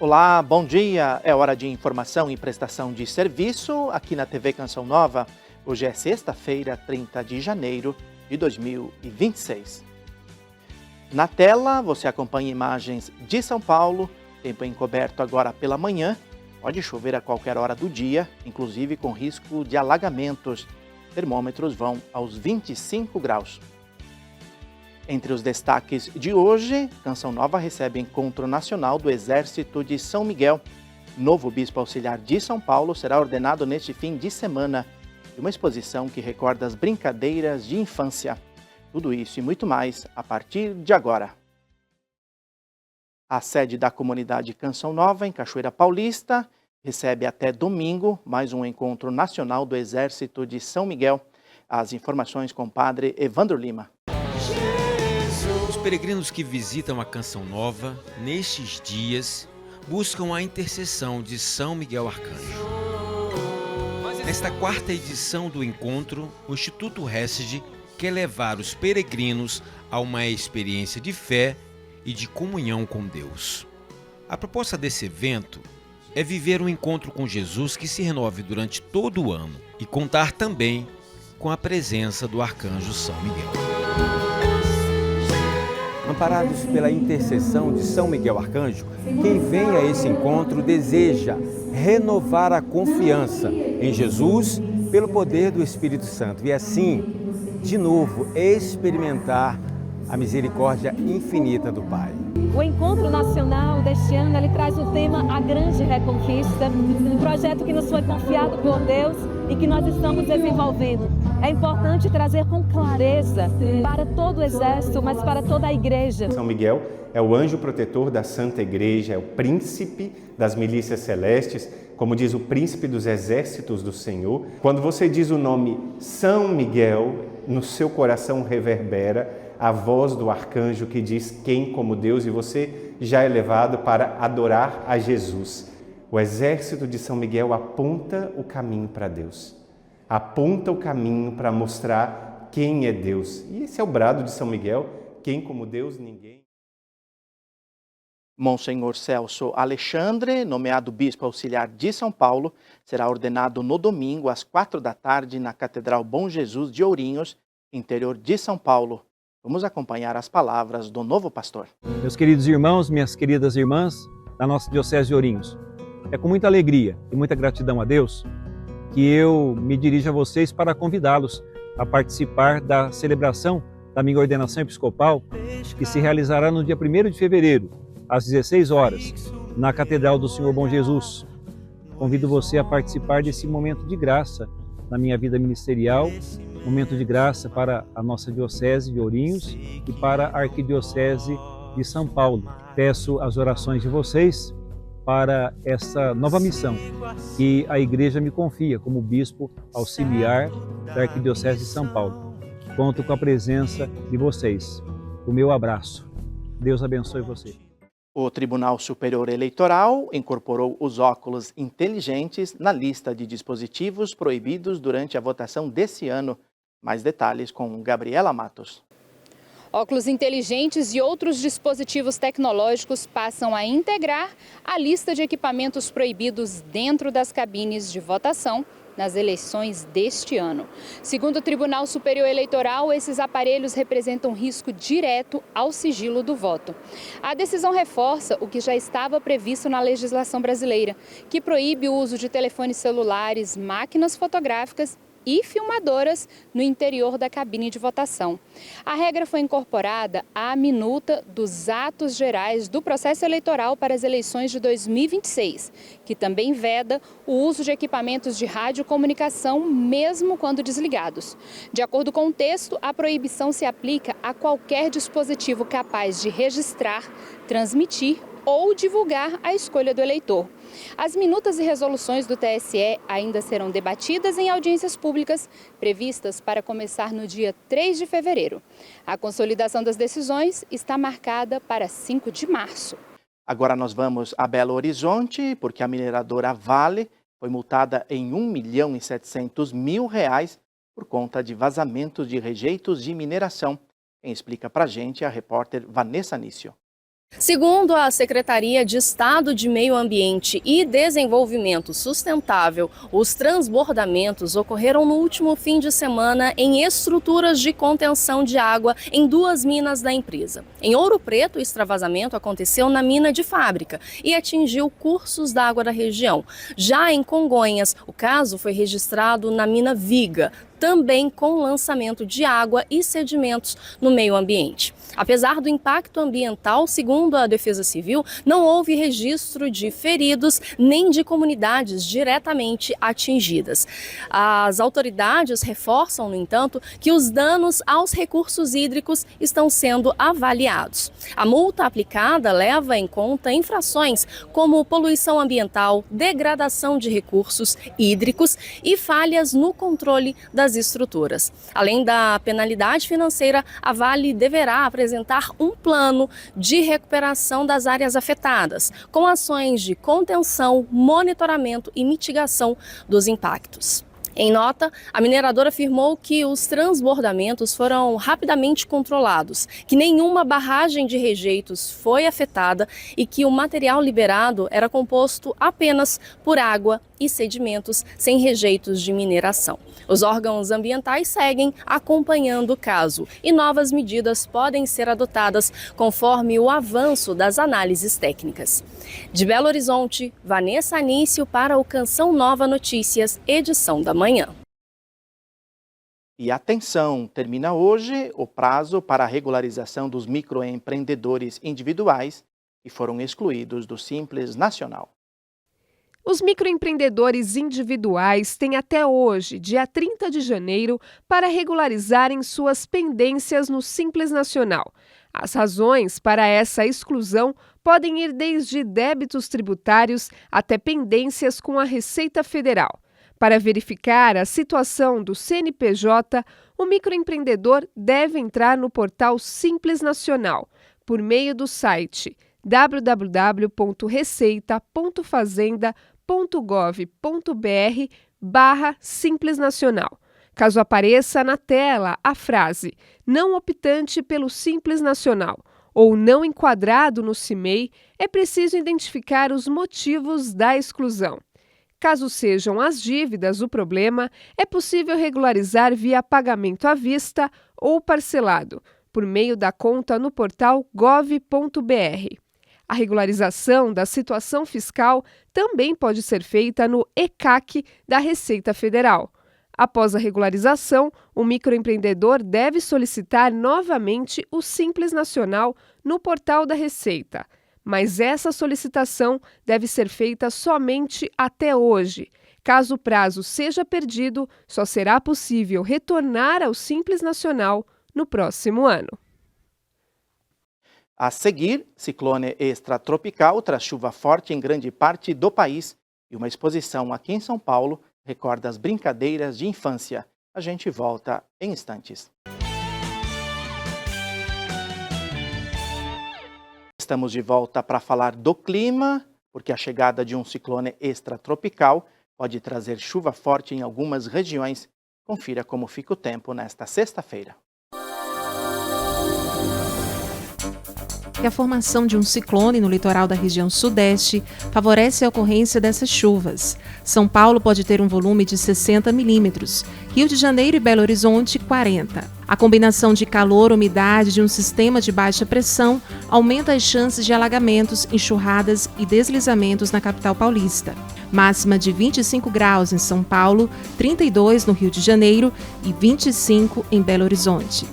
Olá, bom dia. É hora de informação e prestação de serviço aqui na TV Canção Nova. Hoje é sexta-feira, 30 de janeiro de 2026. Na tela, você acompanha imagens de São Paulo, tempo encoberto agora pela manhã. Pode chover a qualquer hora do dia, inclusive com risco de alagamentos. Termômetros vão aos 25 graus. Entre os destaques de hoje, Canção Nova recebe encontro nacional do Exército de São Miguel. Novo bispo auxiliar de São Paulo será ordenado neste fim de semana. E uma exposição que recorda as brincadeiras de infância. Tudo isso e muito mais a partir de agora. A sede da comunidade Canção Nova, em Cachoeira Paulista, recebe até domingo mais um encontro nacional do Exército de São Miguel. As informações com o padre Evandro Lima. Os peregrinos que visitam a Canção Nova, nestes dias, buscam a intercessão de São Miguel Arcanjo. Nesta quarta edição do encontro, o Instituto Hesed quer levar os peregrinos a uma experiência de fé e de comunhão com Deus. A proposta desse evento é viver um encontro com Jesus que se renove durante todo o ano e contar também com a presença do Arcanjo São Miguel. Amparados pela intercessão de São Miguel Arcanjo, quem vem a esse encontro deseja renovar a confiança em Jesus pelo poder do Espírito Santo e assim, de novo, experimentar a misericórdia infinita do Pai. O Encontro Nacional deste ano ele traz o tema A Grande Reconquista, um projeto que nos foi confiado por Deus e que nós estamos desenvolvendo. É importante trazer com clareza para todo o Exército, mas para toda a Igreja. São Miguel é o anjo protetor da Santa Igreja, é o príncipe das milícias celestes, como diz o príncipe dos exércitos do Senhor. Quando você diz o nome São Miguel, no seu coração reverbera a voz do arcanjo que diz quem como Deus, e você já é levado para adorar a Jesus. O exército de São Miguel aponta o caminho para Deus, aponta o caminho para mostrar quem é Deus. E esse é o brado de São Miguel, quem como Deus, ninguém. Monsenhor Celso Alexandre, nomeado bispo auxiliar de São Paulo, será ordenado no domingo às 4 da tarde na Catedral Bom Jesus de Ourinhos, interior de São Paulo. Vamos acompanhar as palavras do novo pastor. Meus queridos irmãos, minhas queridas irmãs da nossa Diocese de Ourinhos, é com muita alegria e muita gratidão a Deus que eu me dirijo a vocês para convidá-los a participar da celebração da minha ordenação episcopal, que se realizará no dia 1º de fevereiro, às 16 horas, na Catedral do Senhor Bom Jesus. Convido você a participar desse momento de graça na minha vida ministerial, momento de graça para a nossa Diocese de Ourinhos e para a Arquidiocese de São Paulo. Peço as orações de vocês para essa nova missão que a Igreja me confia como bispo auxiliar da Arquidiocese de São Paulo. Conto com a presença de vocês. O meu abraço. Deus abençoe você. O Tribunal Superior Eleitoral incorporou os óculos inteligentes na lista de dispositivos proibidos durante a votação desse ano. Mais detalhes com Gabriela Matos. Óculos inteligentes e outros dispositivos tecnológicos passam a integrar a lista de equipamentos proibidos dentro das cabines de votação nas eleições deste ano. Segundo o Tribunal Superior Eleitoral, esses aparelhos representam risco direto ao sigilo do voto. A decisão reforça o que já estava previsto na legislação brasileira, que proíbe o uso de telefones celulares, máquinas fotográficas e filmadoras no interior da cabine de votação. A regra foi incorporada à minuta dos atos gerais do processo eleitoral para as eleições de 2026, que também veda o uso de equipamentos de radiocomunicação, mesmo quando desligados. De acordo com o texto, a proibição se aplica a qualquer dispositivo capaz de registrar, transmitir ou divulgar a escolha do eleitor. As minutas e resoluções do TSE ainda serão debatidas em audiências públicas previstas para começar no dia 3 de fevereiro. A consolidação das decisões está marcada para 5 de março. Agora nós vamos a Belo Horizonte, porque a mineradora Vale foi multada em R$ 1.700.000 por conta de vazamentos de rejeitos de mineração. Quem explica pra gente é a repórter Vanessa Nício. Segundo a Secretaria de Estado de Meio Ambiente e Desenvolvimento Sustentável, os transbordamentos ocorreram no último fim de semana em estruturas de contenção de água em 2 minas da empresa. Em Ouro Preto, o extravasamento aconteceu na mina de Fábrica e atingiu cursos d'água da região. Já em Congonhas, o caso foi registrado na mina Viga, também com lançamento de água e sedimentos no meio ambiente. Apesar do impacto ambiental, segundo a Defesa Civil, não houve registro de feridos nem de comunidades diretamente atingidas. As autoridades reforçam, no entanto, que os danos aos recursos hídricos estão sendo avaliados. A multa aplicada leva em conta infrações como poluição ambiental, degradação de recursos hídricos e falhas no controle das estruturas. Além da penalidade financeira, a Vale deverá apresentar um plano de recuperação das áreas afetadas, com ações de contenção, monitoramento e mitigação dos impactos. Em nota, a mineradora afirmou que os transbordamentos foram rapidamente controlados, que nenhuma barragem de rejeitos foi afetada e que o material liberado era composto apenas por água e sedimentos sem rejeitos de mineração. Os órgãos ambientais seguem acompanhando o caso e novas medidas podem ser adotadas conforme o avanço das análises técnicas. De Belo Horizonte, Vanessa Anício para o Canção Nova Notícias, edição da manhã. E atenção, termina hoje o prazo para a regularização dos microempreendedores individuais que foram excluídos do Simples Nacional. Os microempreendedores individuais têm até hoje, dia 30 de janeiro, para regularizarem suas pendências no Simples Nacional. As razões para essa exclusão podem ir desde débitos tributários até pendências com a Receita Federal. Para verificar a situação do CNPJ, o microempreendedor deve entrar no portal Simples Nacional, por meio do site www.receita.fazenda.gov.br/Simples Nacional. Caso apareça na tela a frase "não optante pelo Simples Nacional" ou "não enquadrado no CIMEI", é preciso identificar os motivos da exclusão. Caso sejam as dívidas o problema, é possível regularizar via pagamento à vista ou parcelado, por meio da conta no portal gov.br. A regularização da situação fiscal também pode ser feita no ECAC da Receita Federal. Após a regularização, o microempreendedor deve solicitar novamente o Simples Nacional no portal da Receita. Mas essa solicitação deve ser feita somente até hoje. Caso o prazo seja perdido, só será possível retornar ao Simples Nacional no próximo ano. A seguir, ciclone extratropical traz chuva forte em grande parte do país e uma exposição aqui em São Paulo recorda as brincadeiras de infância. A gente volta em instantes. Estamos de volta para falar do clima, porque a chegada de um ciclone extratropical pode trazer chuva forte em algumas regiões. Confira como fica o tempo nesta sexta-feira. Que a formação de um ciclone no litoral da região sudeste favorece a ocorrência dessas chuvas. São Paulo pode ter um volume de 60 milímetros, Rio de Janeiro e Belo Horizonte, 40. A combinação de calor, umidade de um sistema de baixa pressão aumenta as chances de alagamentos, enxurradas e deslizamentos na capital paulista. Máxima de 25 graus em São Paulo, 32 no Rio de Janeiro e 25 em Belo Horizonte.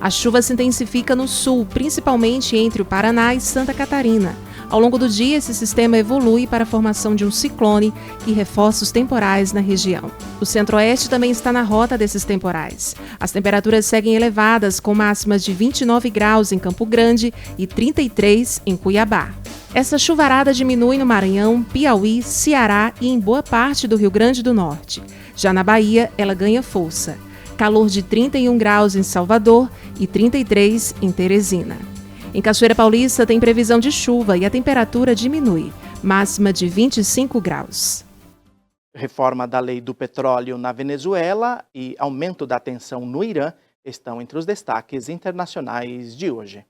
A chuva se intensifica no sul, principalmente entre o Paraná e Santa Catarina. Ao longo do dia, esse sistema evolui para a formação de um ciclone que reforça os temporais na região. O centro-oeste também está na rota desses temporais. As temperaturas seguem elevadas, com máximas de 29 graus em Campo Grande e 33 em Cuiabá. Essa chuvarada diminui no Maranhão, Piauí, Ceará e em boa parte do Rio Grande do Norte. Já na Bahia, ela ganha força. Calor de 31 graus em Salvador e 33 em Teresina. Em Cachoeira Paulista tem previsão de chuva e a temperatura diminui, máxima de 25 graus. Reforma da lei do petróleo na Venezuela e aumento da tensão no Irã estão entre os destaques internacionais de hoje.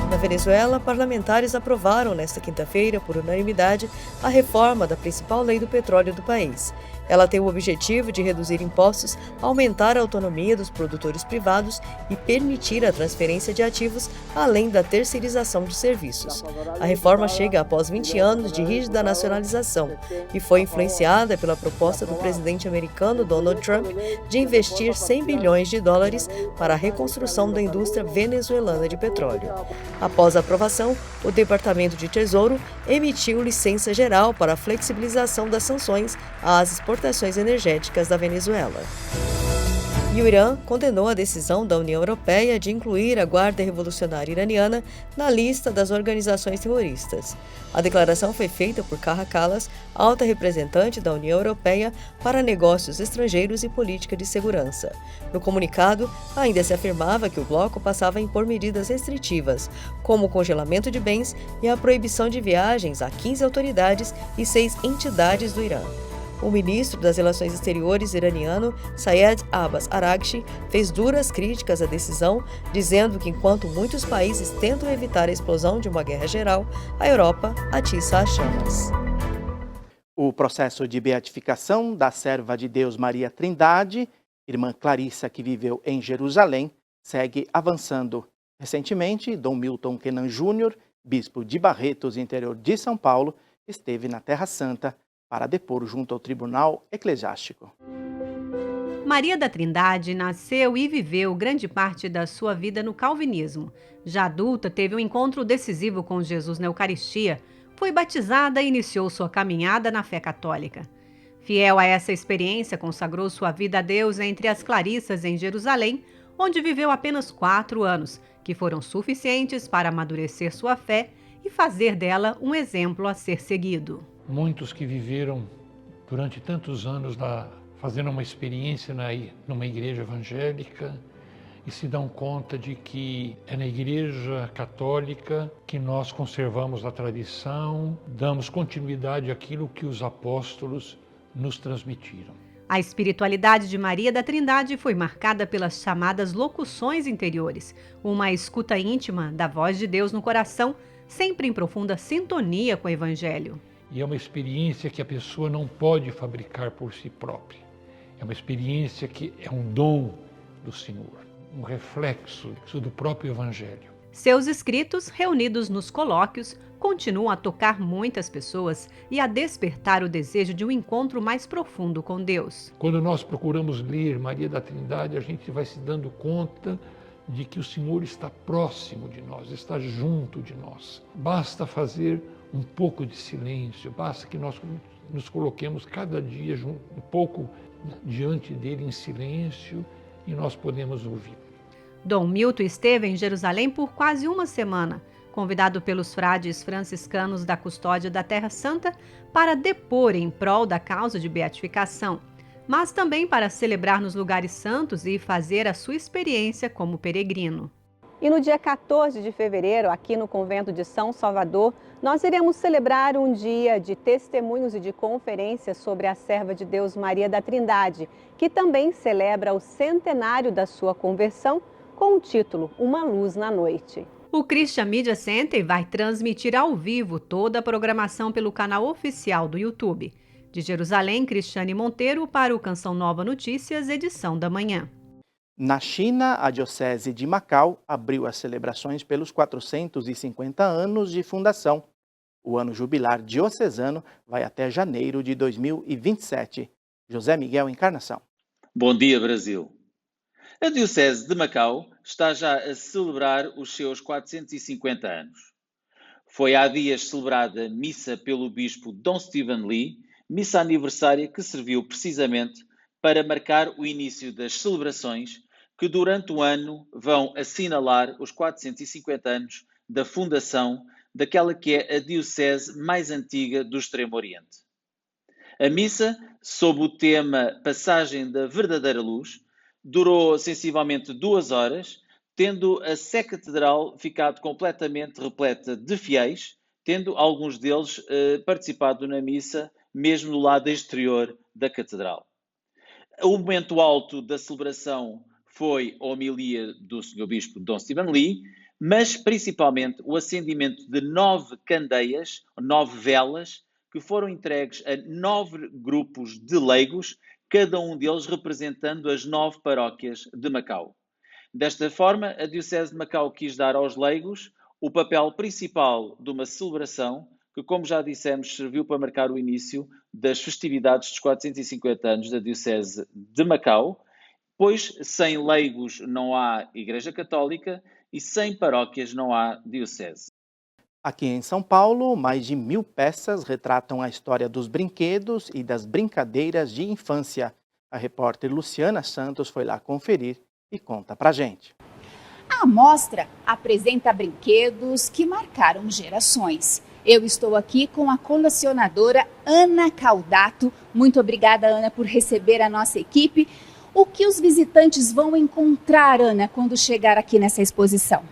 Na Venezuela, parlamentares aprovaram nesta quinta-feira, por unanimidade, a reforma da principal lei do petróleo do país. Ela tem o objetivo de reduzir impostos, aumentar a autonomia dos produtores privados e permitir a transferência de ativos, além da terceirização de serviços. A reforma chega após 20 anos de rígida nacionalização e foi influenciada pela proposta do presidente americano Donald Trump de investir 100 bilhões de dólares para a reconstrução da indústria venezuelana de petróleo. Após a aprovação, o Departamento de Tesouro emitiu licença geral para a flexibilização das sanções às exportações energéticas da Venezuela. E o Irã condenou a decisão da União Europeia de incluir a Guarda Revolucionária Iraniana na lista das organizações terroristas. A declaração foi feita por Kaja Kallas, alta representante da União Europeia para negócios estrangeiros e política de segurança. No comunicado, ainda se afirmava que o bloco passava a impor medidas restritivas, como o congelamento de bens e a proibição de viagens a 15 autoridades e 6 entidades do Irã. O ministro das Relações Exteriores iraniano, Sayed Abbas Araghchi, fez duras críticas à decisão, dizendo que enquanto muitos países tentam evitar a explosão de uma guerra geral, a Europa atiça as chamas. O processo de beatificação da serva de Deus Maria Trindade, irmã Clarissa, que viveu em Jerusalém, segue avançando. Recentemente, Dom Milton Kenan Júnior, bispo de Barretos, interior de São Paulo, esteve na Terra Santa para depor junto ao Tribunal Eclesiástico. Maria da Trindade nasceu e viveu grande parte da sua vida no calvinismo. Já adulta, teve um encontro decisivo com Jesus na Eucaristia, foi batizada e iniciou sua caminhada na fé católica. Fiel a essa experiência, consagrou sua vida a Deus entre as Clarissas em Jerusalém, onde viveu apenas 4 anos, que foram suficientes para amadurecer sua fé e fazer dela um exemplo a ser seguido. Muitos que viveram durante tantos anos fazendo uma experiência numa igreja evangélica e se dão conta de que é na igreja católica que nós conservamos a tradição, damos continuidade àquilo que os apóstolos nos transmitiram. A espiritualidade de Maria da Trindade foi marcada pelas chamadas locuções interiores, uma escuta íntima da voz de Deus no coração, sempre em profunda sintonia com o Evangelho. E é uma experiência que a pessoa não pode fabricar por si própria. É uma experiência que é um dom do Senhor, um reflexo do próprio Evangelho. Seus escritos, reunidos nos colóquios, continuam a tocar muitas pessoas e a despertar o desejo de um encontro mais profundo com Deus. Quando nós procuramos ler Maria da Trindade, a gente vai se dando conta de que o Senhor está próximo de nós, está junto de nós. Basta fazer um pouco de silêncio, basta que nós nos coloquemos cada dia um pouco diante dele em silêncio e nós podemos ouvir. Dom Milton esteve em Jerusalém por quase uma semana, convidado pelos frades franciscanos da Custódia da Terra Santa para depor em prol da causa de beatificação, mas também para celebrar nos lugares santos e fazer a sua experiência como peregrino. E no dia 14 de fevereiro, aqui no convento de São Salvador, nós iremos celebrar um dia de testemunhos e de conferências sobre a serva de Deus Maria da Trindade, que também celebra o centenário da sua conversão com o título Uma Luz na Noite. O Christian Media Center vai transmitir ao vivo toda a programação pelo canal oficial do YouTube. De Jerusalém, Cristiane Monteiro para o Canção Nova Notícias, edição da manhã. Na China, a Diocese de Macau abriu as celebrações pelos 450 anos de fundação. O ano jubilar diocesano vai até janeiro de 2027. José Miguel Encarnação. Bom dia, Brasil. A Diocese de Macau está já a celebrar os seus 450 anos. Foi há dias celebrada missa pelo bispo Dom Stephen Lee, missa aniversária que serviu precisamente para marcar o início das celebrações que durante o ano vão assinalar os 450 anos da fundação daquela que é a diocese mais antiga do Extremo Oriente. A missa, sob o tema Passagem da Verdadeira Luz, durou sensivelmente 2 horas, tendo a Sé Catedral ficado completamente repleta de fiéis, tendo alguns deles participado na missa, mesmo no lado exterior da Catedral. O momento alto da celebração foi a homilia do Sr. Bispo Dom Stephen Lee, mas principalmente o acendimento de 9 candeias, 9 velas, que foram entregues a 9 grupos de leigos, cada um deles representando as 9 paróquias de Macau. Desta forma, a Diocese de Macau quis dar aos leigos o papel principal de uma celebração que, como já dissemos, serviu para marcar o início das festividades dos 450 anos da Diocese de Macau, pois sem leigos não há Igreja Católica e sem paróquias não há Diocese. Aqui em São Paulo, mais de 1000 peças retratam a história dos brinquedos e das brincadeiras de infância. A repórter Luciana Santos foi lá conferir e conta pra gente. A amostra apresenta brinquedos que marcaram gerações. Eu estou aqui com a colecionadora Ana Caldato. Muito obrigada, Ana, por receber a nossa equipe. O que os visitantes vão encontrar, Ana, quando chegar aqui nessa exposição?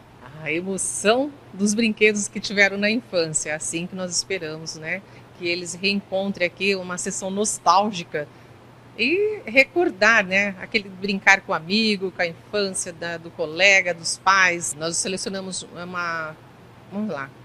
A emoção dos brinquedos que tiveram na infância, assim que nós esperamos, né? Que eles reencontrem aqui uma sessão nostálgica e recordar, né? Aquele brincar com o amigo, com a infância do colega, dos pais. Nós selecionamos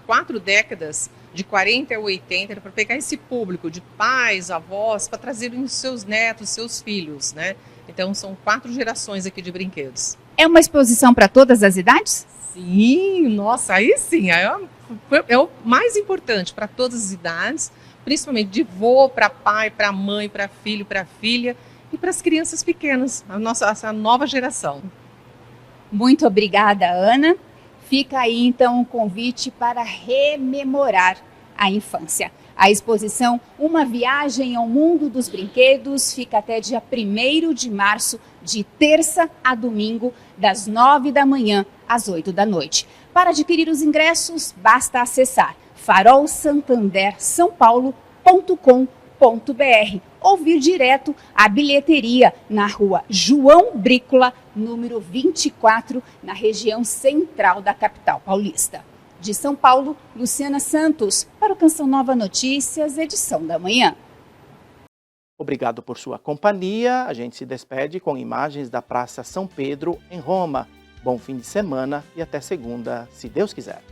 4 décadas, de 40 a 80, para pegar esse público de pais, avós, para trazer os seus netos, seus filhos, né? Então são 4 gerações aqui de brinquedos. É uma exposição para todas as idades? Sim, nossa, aí sim, é o mais importante para todas as idades, principalmente de vô para pai, para mãe, para filho, para filha e para as crianças pequenas, essa nova geração. Muito obrigada, Ana. Fica aí então um convite para rememorar a infância. A exposição Uma Viagem ao Mundo dos Brinquedos fica até dia 1º de março, de terça a domingo, das 9 da manhã às 8 da noite. Para adquirir os ingressos, basta acessar farolsantandersãopaulo.com.br ou vir direto à bilheteria na rua João Brícola, número 24, na região central da capital paulista. De São Paulo, Luciana Santos, para o Canção Nova Notícias, edição da manhã. Obrigado por sua companhia. A gente se despede com imagens da Praça São Pedro, em Roma. Bom fim de semana e até segunda, se Deus quiser.